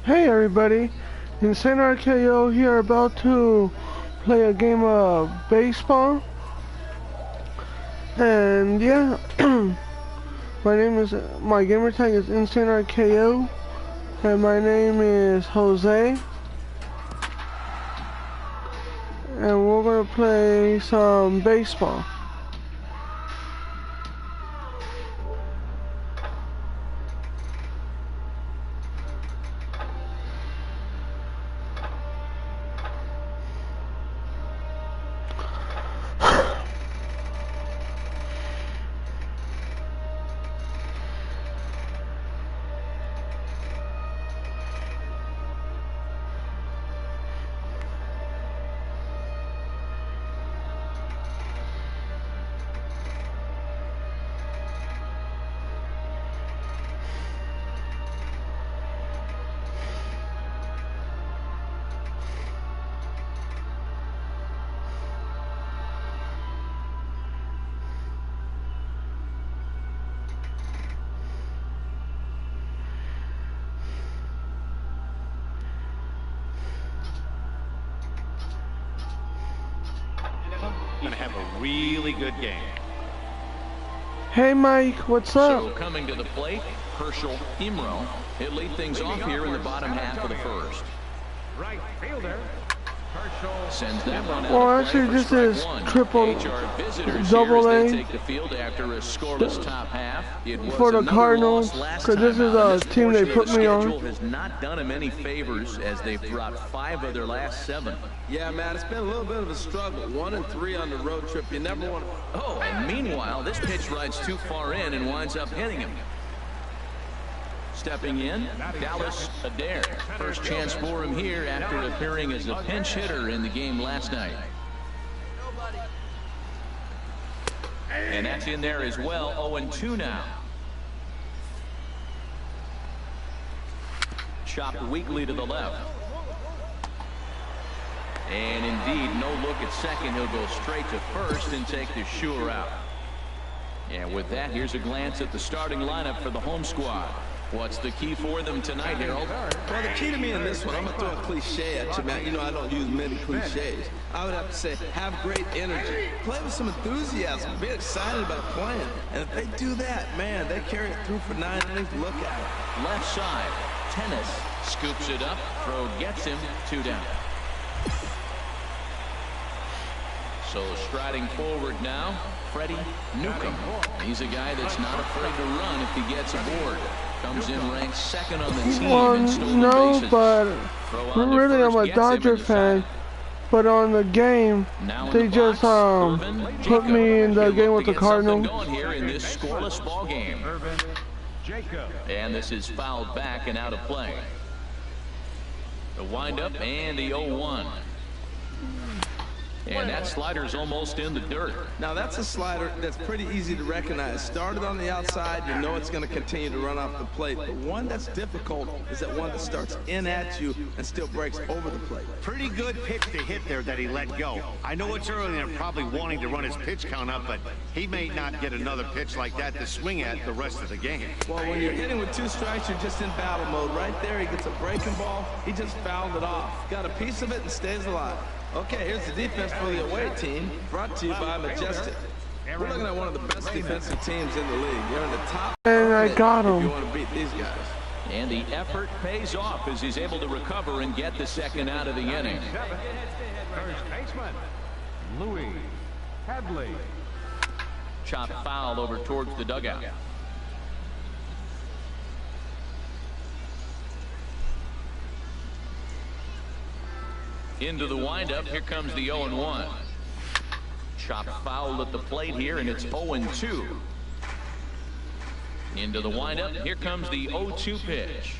Hey everybody, INSANE-RKO here, about to play a game of baseball. And yeah, my gamer tag is INSANE-RKO, and my name is Jose. And we're gonna play some baseball. Gonna have a really good game. Hey Mike, what's up? So coming to the plate, Herschel Imro. He'll lead things off here in the bottom half of the first. Right fielder. Sends that one out. Well, actually, this is triple, double A take the field after a scoreless top half. for the Cardinals, because this is a team they put me on. Has not done him any favors as they've dropped 5 of their last 7. Yeah, man, it's been a little bit of a struggle. 1-3 on the road trip. You never want to. Oh, and meanwhile, this pitch rides too far in and winds up hitting him. Stepping in, Dallas Adair. First chance for him here after appearing as a pinch hitter in the game last night. And that's in there as well. 0-2 now. Chopped weakly to the left. And indeed, no look at second. He'll go straight to first and take the sure out. And with that, here's a glance at the starting lineup for the home squad. What's the key for them tonight, Harold? Well, the key to me in this one, I'm going to throw a cliche at you, Matt. You know I don't use many cliches. I would have to say, have great energy. Play with some enthusiasm. Be excited about playing. And if they do that, man, they carry it through for 9 innings. Look at it. Left side, Tennis scoops it up. Throw gets him. 2 down. So striding forward now, Freddie Newcomb. He's a guy that's not afraid to run if he gets aboard. Comes in ranked second on the team. No, but really I'm a Dodger fan. But on the game, they just put me in the game with the Cardinals. Here in this scoreless ball game. And this is fouled back and out of play. The windup and the 0-1. And that slider's almost in the dirt. Now that's a slider that's pretty easy to recognize. Started on the outside, you know it's going to continue to run off the plate. The one that's difficult is that one that starts in at you and still breaks over the plate. Pretty good pitch to hit there that he let go. I know it's early and probably wanting to run his pitch count up, but he may not get another pitch like that to swing at the rest of the game. Well, when you're hitting with 2 strikes, you're just in battle mode. Right there, he gets a breaking ball. He just fouled it off. Got a piece of it and stays alive. Okay, here's the defense for the away team, brought to you by Majestic. We're looking at one of the best defensive teams in the league. You're in the top. And I got him. If you want to beat these guys. And the effort pays off as he's able to recover and get the second out of the inning. First baseman, Louis Hadley. Chop foul over towards the dugout. Into the windup, here comes the 0-1. Chop foul at the plate here, and it's 0-2. Into the windup, here comes the 0-2 pitch.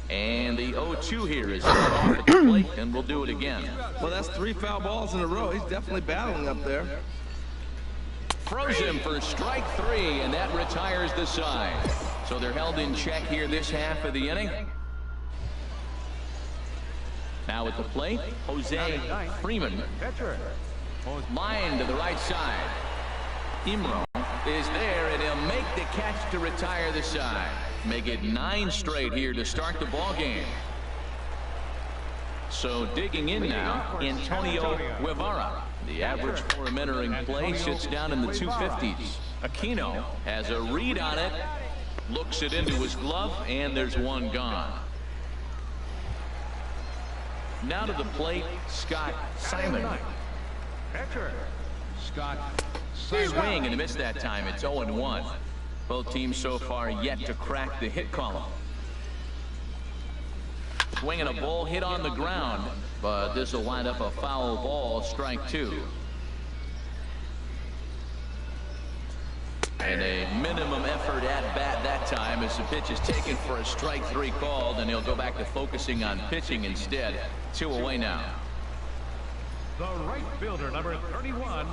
And the 0-2 here is off at the plate, and we'll do it again. Well, that's 3 foul balls in a row. He's definitely battling up there. Throws him for strike 3, and that retires the side. So they're held in check here this half of the inning. Now at the plate, Jose Freeman. Line to the right side. Imro is there, and he'll make the catch to retire the side. Make it 9 straight here to start the ball game. So digging in now, Antonio Guevara. The average for him entering play sits down in the 250s. Aquino has a read on it, looks it into his glove, and there's one gone. Now to the plate, Scott Simon. Catcher, Scott Simon. Swing and a miss that time. It's 0-1. Both teams so far yet to crack the hit column. Swinging a ball hit on the ground, but this will wind up a foul ball, strike 2. And a minimum effort at bat that time as the pitch is taken for a strike 3 called, and he'll go back to focusing on pitching instead. 2 away now. The right fielder, number 31,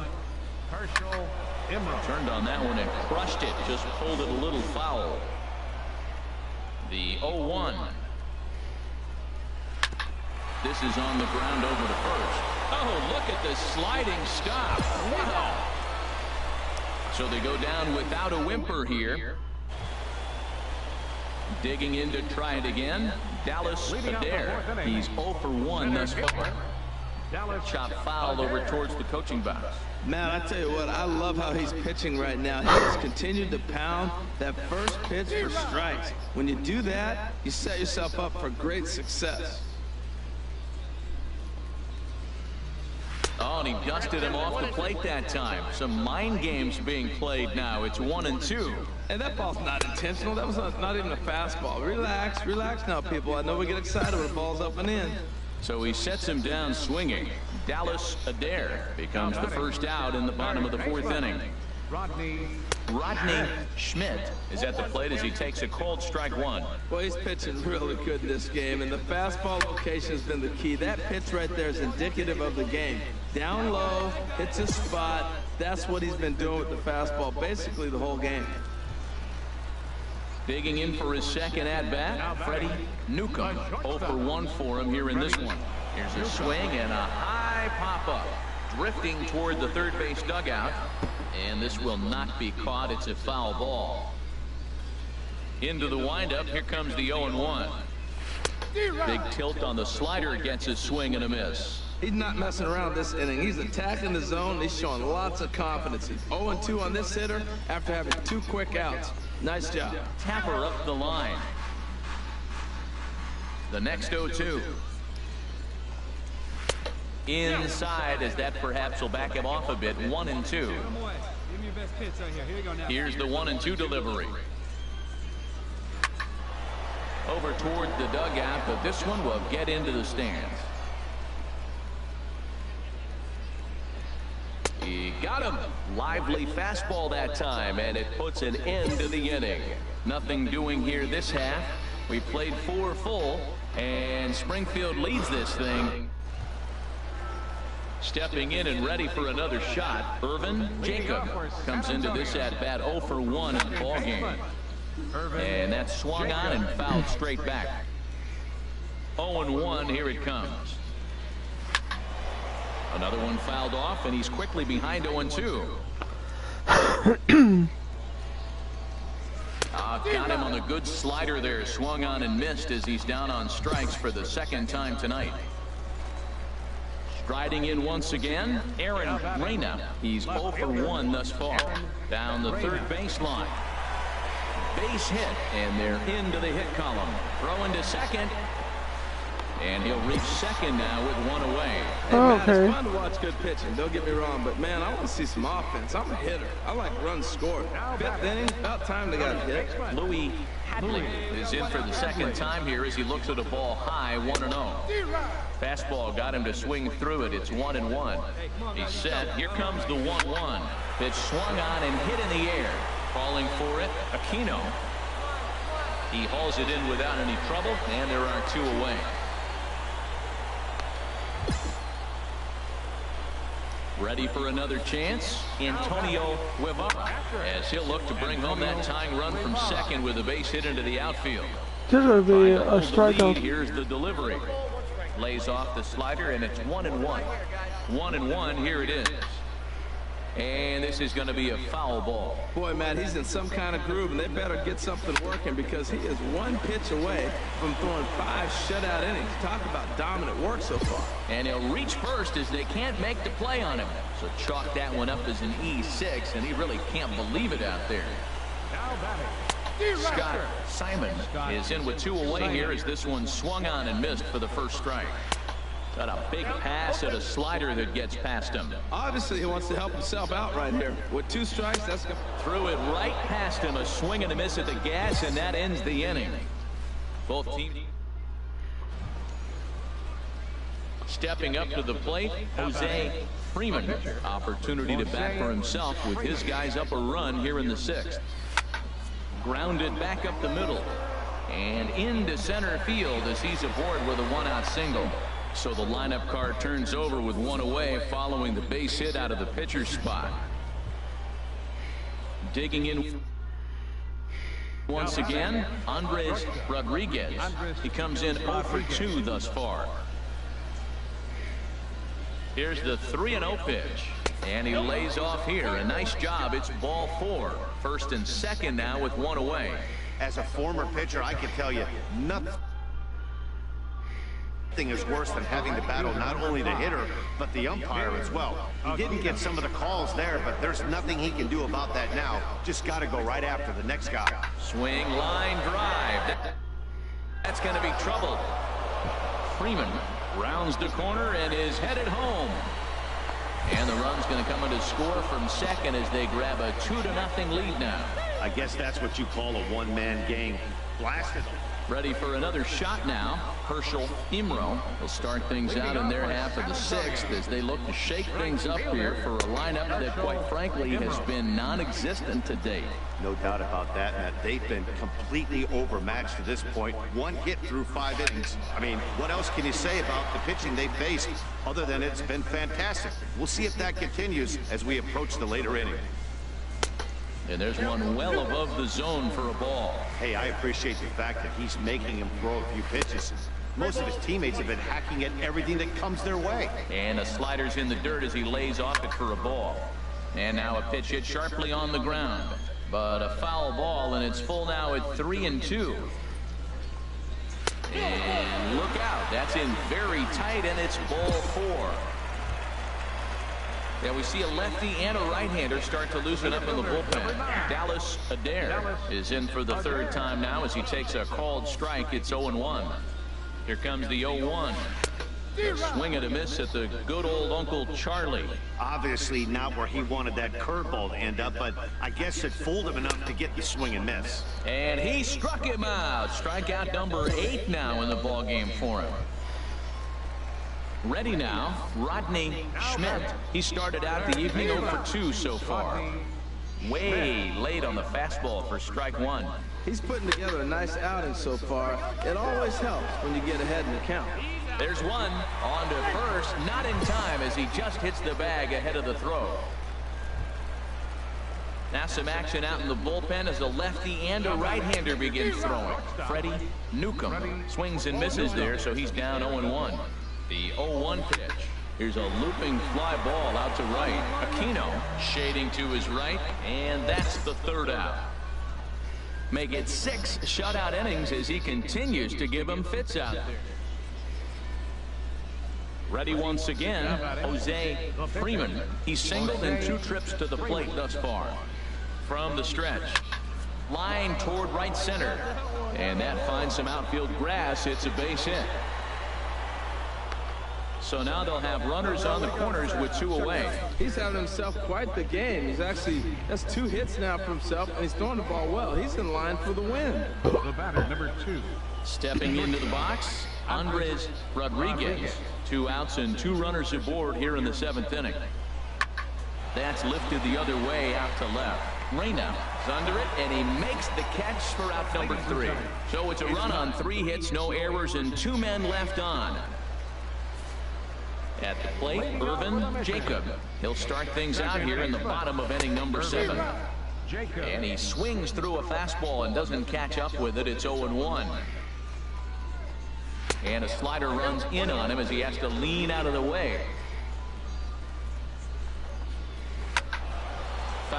Herschel Imra. Turned on that one and crushed it, just pulled it a little foul. The 0-1. This is on the ground over to first. Oh, look at the sliding stop. Wow. So they go down without a whimper here. Digging in to try it again. Dallas Adair. He's 0 for 1 thus far. Chop foul over towards the coaching box. Man, I tell you what, I love how he's pitching right now. He has continued to pound that first pitch for strikes. When you do that, you set yourself up for great success. Oh, and he dusted him off the plate that time. Some mind games being played now. It's 1-2. And that ball's not intentional. That was not even a fastball. Relax, relax now, people. I know we get excited when the ball's up and in. So he sets him down swinging. Dallas Adair becomes the first out in the bottom of the 4th inning. Rodney Schmidt is at the plate as he takes a cold strike 1. Well, he's pitching really good in this game, and the fastball location has been the key. That pitch right there is indicative of the game. Down low, hits his spot. That's what he's been doing with the fastball basically the whole game. Digging in for his second at-bat, Freddie Newcomb. 0 for 1 for him here in this one. Here's a swing and a high pop-up. Drifting toward the third base dugout. And this will not be caught. It's a foul ball. Into the windup. Here comes the 0-1. Big tilt on the slider, gets a swing and a miss. He's not messing around this inning. He's attacking the zone. He's showing lots of confidence. He's 0-2 on this hitter after having 2 quick outs. Nice job. Tapper up the line. The next 0-2. Inside, as that perhaps will back him off a bit. 1-2. Here's the 1-2 delivery. Over toward the dugout, but this one will get into the stands. He got him. Lively fastball that time, and it puts an end to the inning. Nothing doing here this half. We played 4 full, and Springfield leads this thing. Stepping in and ready for another shot, Irvin Jacob comes into this at-bat 0 for 1 in the ballgame. And that's swung on and fouled straight back. 0-1, here it comes. Another one fouled off, and he's quickly behind 0-2. Got him on the good slider there. Swung on and missed as he's down on strikes for the 2nd time tonight. Striding in once again, Aaron Reyna. He's 0 for 1 thus far. Down the third baseline. Base hit, and they're into the hit column. Throw into second. And he'll reach second now with 1 away. Hey, man, it's fun to watch good pitching, don't get me wrong, but man, I want to see some offense. I'm a hitter. I like runs scored. 5th inning, about time they got a hit. Louis Hadley is in for the 2nd time here as he looks at a ball high, 1-0. Fastball got him to swing through it. It's 1-1. He's set. Here comes the 1-1. Pitch swung on and hit in the air. Calling for it, Aquino. He hauls it in without any trouble, and there are 2 away. Ready for another chance, Antonio Guevara, as he'll look to bring home that tying run from second with a base hit into the outfield. This is going to be a strikeout. Here's the delivery. Lays off the slider, and it's 1-1. 1-1, here it is. And this is going to be a foul ball. Boy, Matt, he's in some kind of groove, and they better get something working because he is one pitch away from throwing 5 shutout innings. Talk about dominant work so far. And he'll reach first as they can't make the play on him. So chalk that one up as an E6, and he really can't believe it out there. Now batting. Scott Simon is in with 2 away here as this one swung on and missed for the first strike. Got a big pass at a slider that gets past him. Obviously, he wants to help himself out right here. With 2 strikes, that's going to... Threw it right past him, a swing and a miss at the gas, and that ends the inning. Both teams stepping up to the plate. Jose Freeman, opportunity to bat for himself with his guys up a run here in the 6th. Grounded back up the middle and into center field as he's aboard with a 1-out single. So the lineup card turns over with 1 away following the base hit out of the pitcher's spot. Digging in once again, Andres Rodriguez. He comes in 0 for 2 thus far. Here's the 3-0 pitch. And he lays off here. A nice job. It's ball 4. First and second now with 1 away. As a former pitcher, I can tell you, nothing is worse than having to battle not only the hitter, but the umpire as well. He didn't get some of the calls there, but there's nothing he can do about that now. Just got to go right after the next guy. Swing, line, drive. That's going to be trouble. Freeman rounds the corner and is headed home. And the run's going to come in to score from second as they grab a 2-0 lead now. I guess that's what you call a one-man game. Blasted. Ready for another shot now. Herschel Imro will start things out in their half of the 6th as they look to shake things up here for a lineup that, quite frankly, has been non-existent to date. No doubt about that, Matt. They've been completely overmatched to this point. 1 hit through 5 innings. I mean, what else can you say about the pitching they faced other than it's been fantastic? We'll see if that continues as we approach the later inning. And there's one well above the zone for a ball. Hey, I appreciate the fact that he's making him throw a few pitches. Most of his teammates have been hacking at everything that comes their way. And a slider's in the dirt as he lays off it for a ball. And now a pitch hit sharply on the ground. But a foul ball, and it's full now at 3-2. And look out. That's in very tight, and it's ball 4. Yeah, we see a lefty and a right-hander start to loosen up in the bullpen. Dallas Adair is in for the 3rd time now as he takes a called strike. It's 0-1. Here comes the 0-1. Swing and a miss at the good old Uncle Charlie. Obviously not where he wanted that curveball to end up, but I guess it fooled him enough to get the swing and miss. And he struck him out. Strikeout number 8 now in the ballgame for him. Ready now, Rodney Schmidt. He started out the evening 0 for 2 so far. Way late on the fastball for strike 1. He's putting together a nice outing so far. It always helps when you get ahead in the count. There's one on to first, not in time as he just hits the bag ahead of the throw. Now some action out in the bullpen as a lefty and a right-hander begin throwing. Freddie Newcomb swings and misses there, so he's down 0-1. The 0-1 pitch. Here's a looping fly ball out to right. Aquino shading to his right, and that's the 3rd out. Make it 6 shutout innings as he continues to give him fits out there. Ready once again, Jose Freeman. He's singled in 2 trips to the plate thus far. From the stretch, line toward right center, and that finds some outfield grass. It's a base hit. So now they'll have runners on the corners with 2 away. He's having himself quite the game. That's 2 hits now for himself, and he's throwing the ball well. He's in line for the win. The batter, number 2. Stepping into the box, Andres Rodriguez. 2 outs and 2 runners aboard here in the 7th inning. That's lifted the other way out to left. Reyna is under it, and he makes the catch for out number 3. So it's a run on 3 hits, no errors, and 2 men left on. At the plate, Irvin Jacob. He'll start things out here in the bottom of inning number 7. And he swings through a fastball and doesn't catch up with it. It's 0-1. And a slider runs in on him as he has to lean out of the way.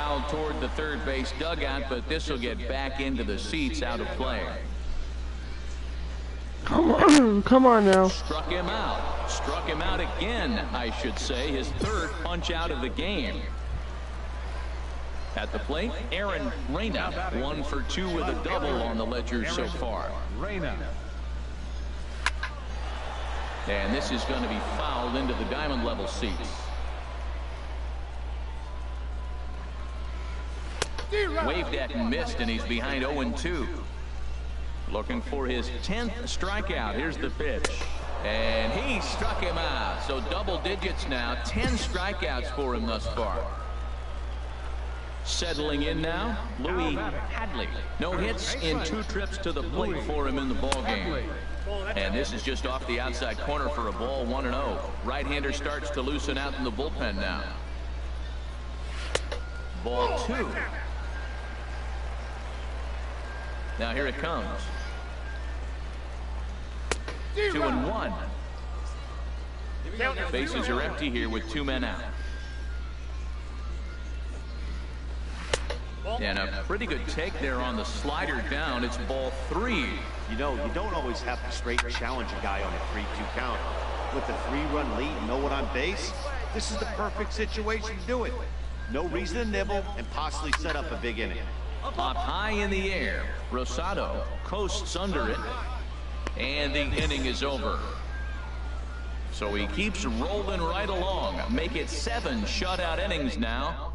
fouled toward the third base dugout, but this will get back into the seats, out of play. Come on now. Struck him out. Struck him out again, I should say. His third punch out of the game. At the plate, Aaron Reyna, 1 for 2 with a double on the ledger so far. And this is going to be fouled into the diamond level seats. Waved at and missed, and he's behind 0-2. Looking for his 10th strikeout. Here's the pitch. And he struck him out. So double digits now. 10 strikeouts for him thus far. Settling in now, Louis Hadley. No hits in 2 trips to the plate for him in the ballgame. And this is just off the outside corner for a ball, 1-0. Right-hander starts to loosen out in the bullpen now. Ball 2. Now here it comes. 2-1. Bases are empty here with 2 men out. And a pretty good take there on the slider down. It's ball 3. You know, you don't always have to straight challenge a guy on a 3-2 count. With a 3-run lead and no one on base, this is the perfect situation to do it. No reason to nibble and possibly set up a big inning. Up high in the air. Rosado coasts under it. And the inning is over. So he keeps rolling right along. Make it 7 shutout innings now.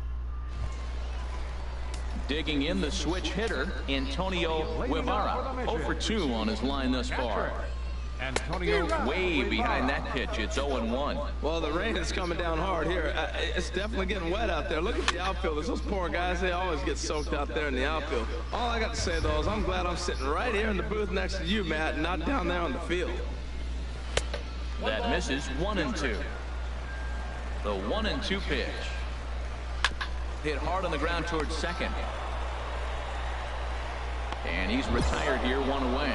Digging in the switch hitter, Antonio Guevara. 0 for 2 on his line thus far. Way behind that pitch. It's 0-1. Well, the rain is coming down hard here. It's definitely getting wet out there. Look at the outfielders. Those poor guys, they always get soaked out there in the outfield. All I got to say, though, is I'm glad I'm sitting right here in the booth next to you, Matt, and not down there on the field. That misses. 1-2. The 1-2 pitch. Hit hard on the ground towards second. And he's retired here, 1 away.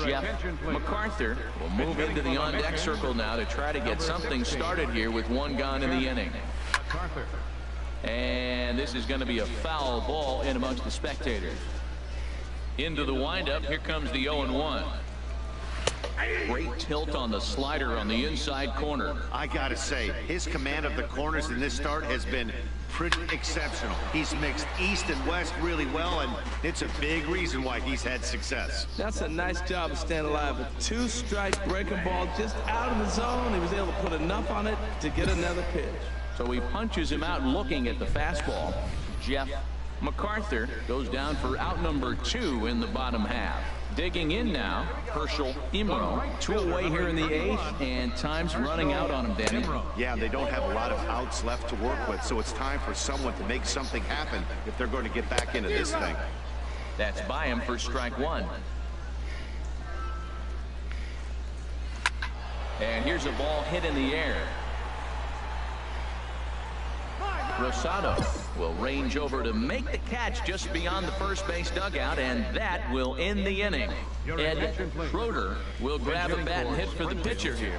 Jeff MacArthur will move into the on-deck circle now to try to get something started here with 1 gone in the inning. And this is going to be a foul ball in amongst the spectators. Into the windup. Here comes the 0-1. Great tilt on the slider on the inside corner. I gotta say, his command of the corners in this start has been pretty exceptional. He's mixed east and west really well, and it's a big reason why he's had success. That's a nice job of staying alive. A 2-strike breaking ball just out of the zone. He was able to put enough on it to get another pitch. So he punches him out looking at the fastball. Jeff MacArthur goes down for out number 2 in the bottom half. Digging in now, Herschel Imro. 2 away here in the 8th, and time's running out on him, Danny. Yeah, they don't have a lot of outs left to work with, so it's time for someone to make something happen if they're going to get back into this thing. That's by him for strike 1. And here's a ball hit in the air. Rosado will range over to make the catch just beyond the first base dugout, and that will end the inning. Ed Schroeder will grab a bat and hit for the pitcher here.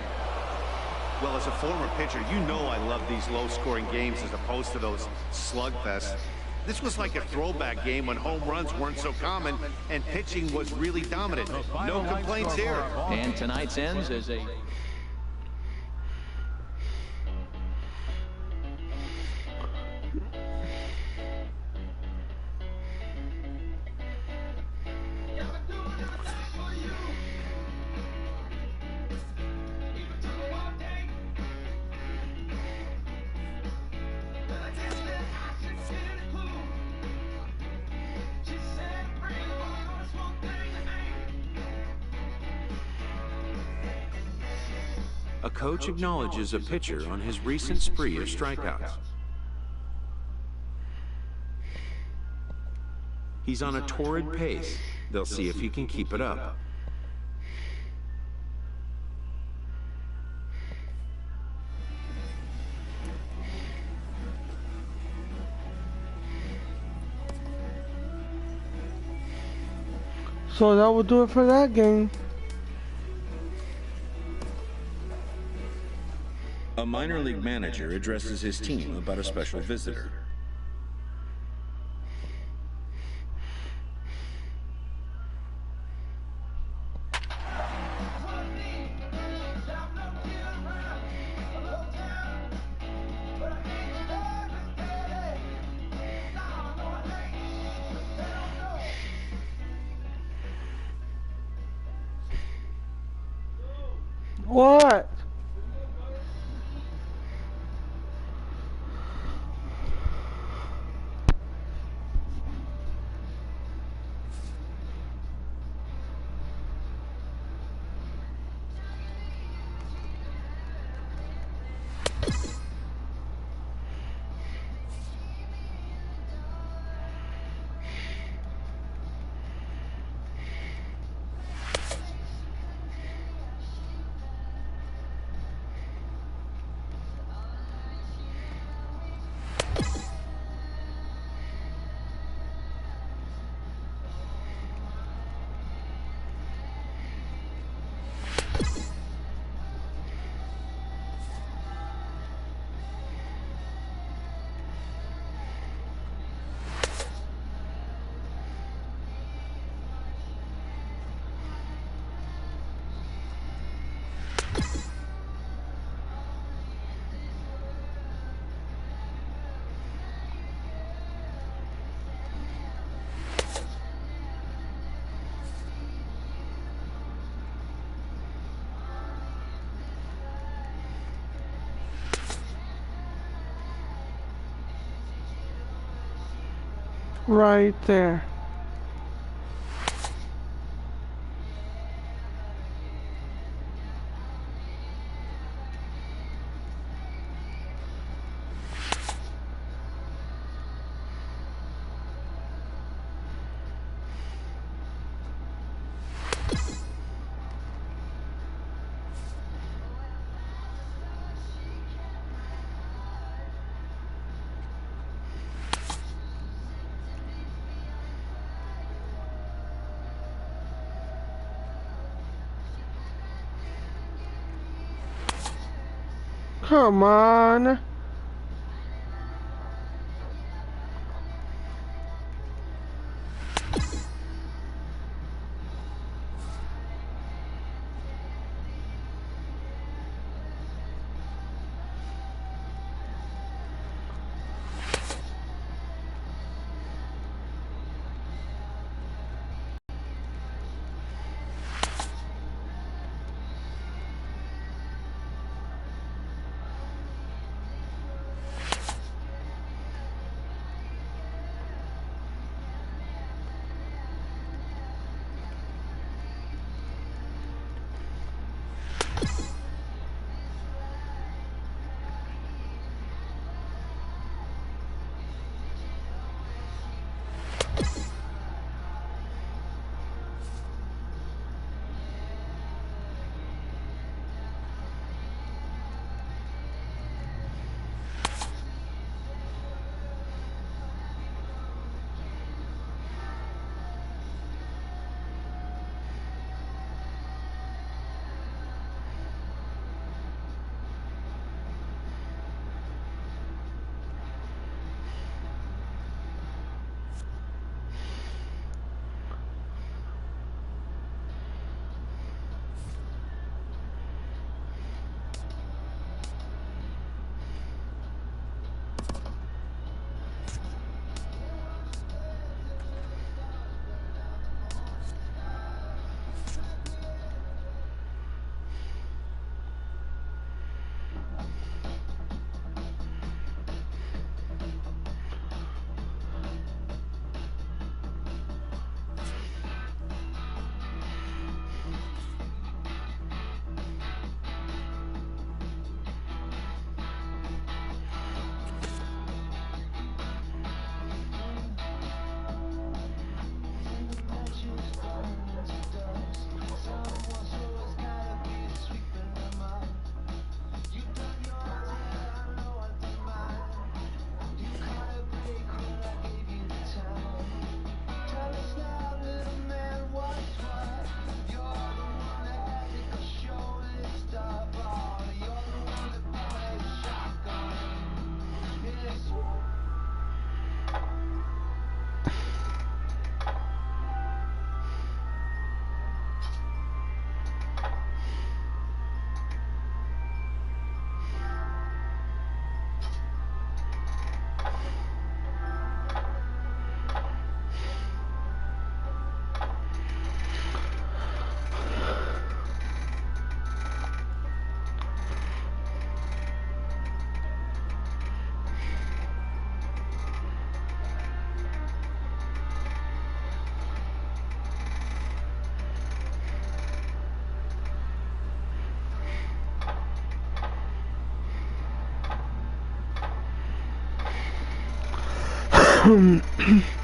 Well, as a former pitcher, you know I love these low-scoring games as opposed to those slugfests. This was like a throwback game when home runs weren't so common and pitching was really dominant. No complaints here. And tonight's ends as a... A coach acknowledges a pitcher on his recent spree of strikeouts. He's on a torrid pace. They'll see if he can keep it up. So that will do it for that game. A minor league manager addresses his team about a special visitor. What? Right there. Come on. Majestic.